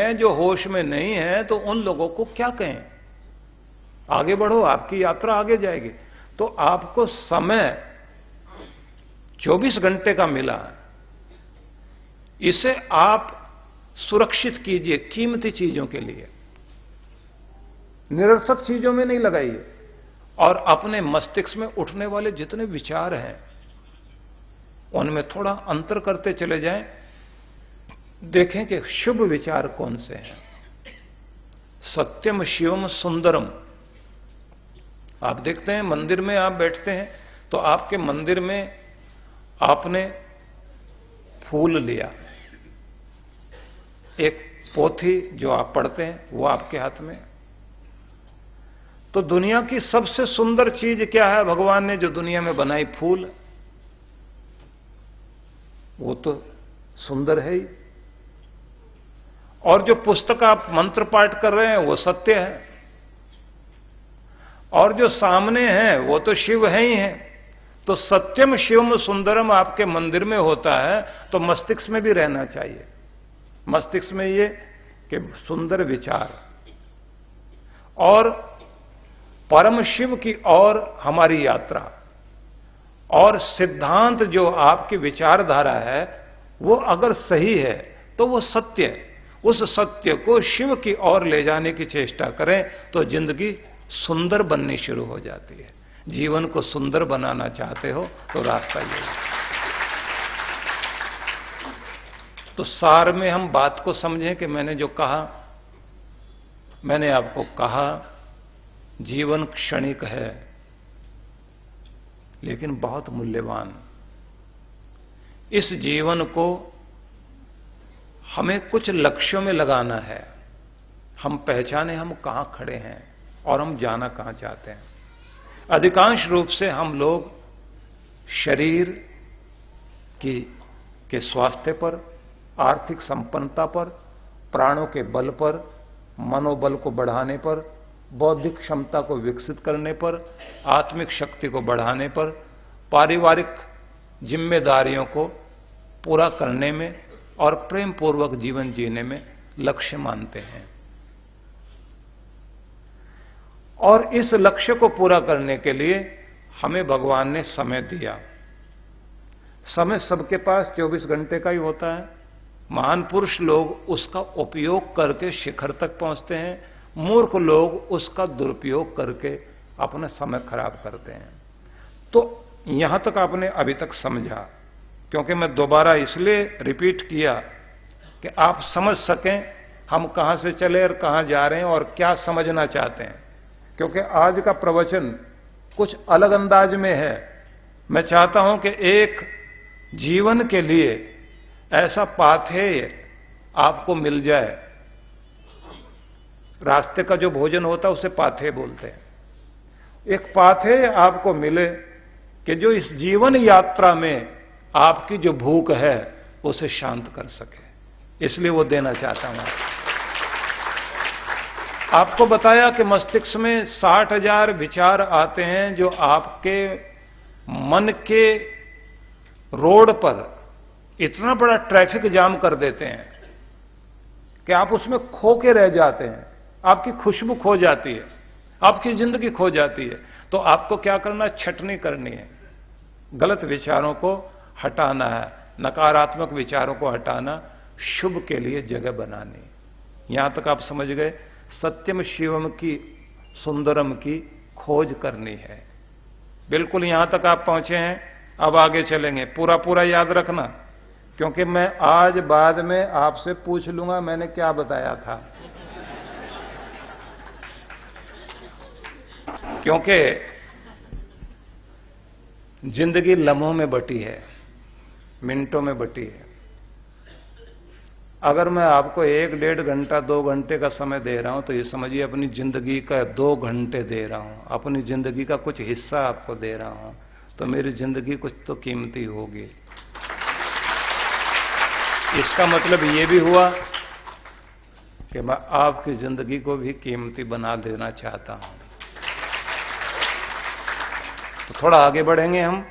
हैं, जो होश में नहीं है, तो उन लोगों को क्या कहें? आगे बढ़ो, आपकी यात्रा आगे जाएगी। तो आपको समय 24 घंटे का मिला, इसे आप सुरक्षित कीजिए कीमती चीजों के लिए, निरर्थक चीजों में नहीं लगाइए। और अपने मस्तिष्क में उठने वाले जितने विचार हैं उनमें थोड़ा अंतर करते चले जाएं। देखें कि शुभ विचार कौन से हैं। सत्यम शिवम सुंदरम। आप देखते हैं मंदिर में आप बैठते हैं तो आपके मंदिर में आपने फूल लिया, एक पोथी जो आप पढ़ते हैं वो आपके हाथ में। तो दुनिया की सबसे सुंदर चीज क्या है भगवान ने जो दुनिया में बनाई? फूल। वो तो सुंदर है ही। और जो पुस्तक आप मंत्र पाठ कर रहे हैं वो सत्य है, और जो सामने है वो तो शिव है ही है। तो सत्यम शिवम सुंदरम आपके मंदिर में होता है तो मस्तिष्क में भी रहना चाहिए। मस्तिष्क में ये कि सुंदर विचार और परम शिव की ओर हमारी यात्रा, और सिद्धांत जो आपकी विचारधारा है वो अगर सही है तो वो सत्य है। उस सत्य को शिव की ओर ले जाने की चेष्टा करें तो जिंदगी सुंदर बननी शुरू हो जाती है। जीवन को सुंदर बनाना चाहते हो तो रास्ता ये है। तो सार में हम बात को समझें कि मैंने जो कहा, मैंने आपको कहा जीवन क्षणिक है लेकिन बहुत मूल्यवान। इस जीवन को हमें कुछ लक्ष्यों में लगाना है। हम पहचाने हम कहां खड़े हैं और हम जाना कहां चाहते हैं। अधिकांश रूप से हम लोग शरीर के स्वास्थ्य पर, आर्थिक संपन्नता पर, प्राणों के बल पर, मनोबल को बढ़ाने पर, बौद्धिक क्षमता को विकसित करने पर, आत्मिक शक्ति को बढ़ाने पर, पारिवारिक जिम्मेदारियों को पूरा करने में और प्रेम पूर्वक जीवन जीने में लक्ष्य मानते हैं। और इस लक्ष्य को पूरा करने के लिए हमें भगवान ने समय दिया। समय सबके पास 24 घंटे का ही होता है। महान पुरुष लोग उसका उपयोग करके शिखर तक पहुंचते हैं, मूर्ख लोग उसका दुरुपयोग करके अपना समय खराब करते हैं। तो यहां तक आपने अभी तक समझा, क्योंकि मैं दोबारा इसलिए रिपीट किया कि आप समझ सकें हम कहां से चले और कहां जा रहे हैं और क्या समझना चाहते हैं। क्योंकि आज का प्रवचन कुछ अलग अंदाज में है। मैं चाहता हूं कि एक जीवन के लिए ऐसा पाथेय आपको मिल जाए। रास्ते का जो भोजन होता है उसे पाथेय बोलते हैं। एक पाथेय आपको मिले कि जो इस जीवन यात्रा में आपकी जो भूख है उसे शांत कर सके, इसलिए वो देना चाहता हूं। आपको बताया कि मस्तिष्क में 60,000 विचार आते हैं जो आपके मन के रोड पर इतना बड़ा ट्रैफिक जाम कर देते हैं कि आप उसमें खो के रह जाते हैं। आपकी खुशबू खो जाती है, आपकी जिंदगी खो जाती है। तो आपको क्या करना? छटनी करनी है, गलत विचारों को हटाना है, नकारात्मक विचारों को हटाना, शुभ के लिए जगह बनानी। यहां तक आप समझ गए। सत्यम शिवम की, सुंदरम की खोज करनी है। बिल्कुल यहां तक आप पहुंचे हैं। अब आगे चलेंगे। पूरा पूरा याद रखना, क्योंकि मैं आज बाद में आपसे पूछ लूंगा मैंने क्या बताया था। क्योंकि जिंदगी लम्हों में बटी है, मिनटों में बटी है। अगर मैं आपको 1, 1.5 घंटा, 2 घंटे का समय दे रहा हूं तो ये समझिए अपनी जिंदगी का 2 घंटे दे रहा हूं, अपनी जिंदगी का कुछ हिस्सा आपको दे रहा हूं। तो मेरी जिंदगी कुछ तो कीमती होगी। इसका मतलब ये भी हुआ कि मैं आपकी जिंदगी को भी कीमती बना देना चाहता हूं। तो थोड़ा आगे बढ़ेंगे हम।